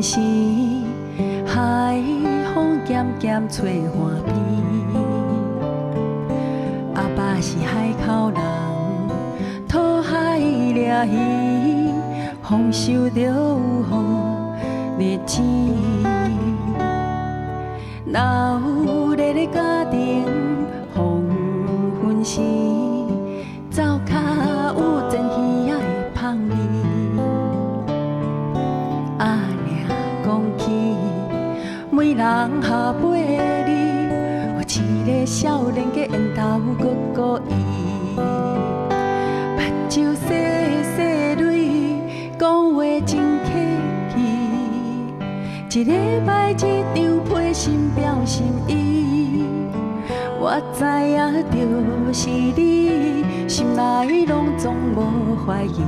时，海风渐渐吹岸边。阿爸是海口人，讨海掠鱼，丰收就有好日子。若有日日家庭黄昏时，灶骹有蒸鱼仔的香味。阿娘讲起，每人下辈里，有一个少年家缘投搁故意，目睭细细蕊，讲话真客气，一礼拜一张批心表心意。我知影就是你，心内拢总无怀疑。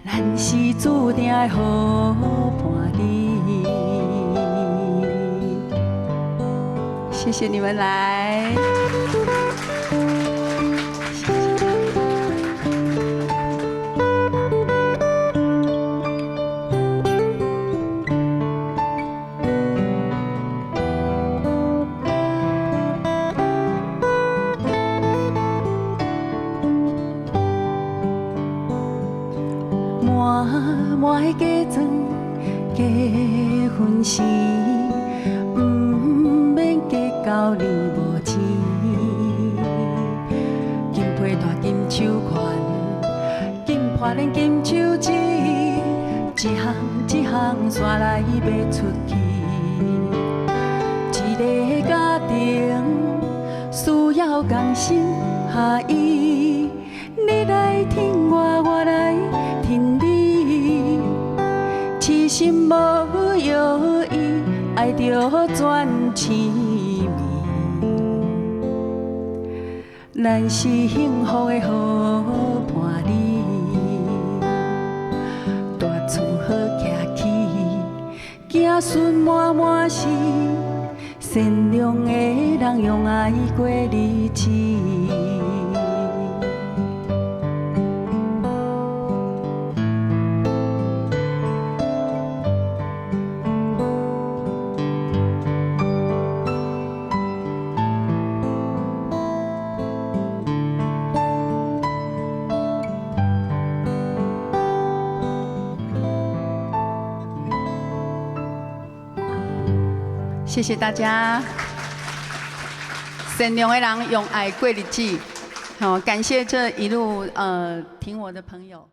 咱是注定的好伴侣。谢谢你们来。满的嫁妆，结婚时，毋免计较年无钱。金批大金手环，金破链金手指，一项一项线来卖出去。一个家庭需要同心合意，你来挺我，我来挺你。痴心无药医，爱着全痴迷。咱是幸福的好伴侣，大厝好徛起，子孙满满是，善良的人用爱过日子。谢谢大家，善良的人用爱过日子。好，感谢这一路挺我的朋友。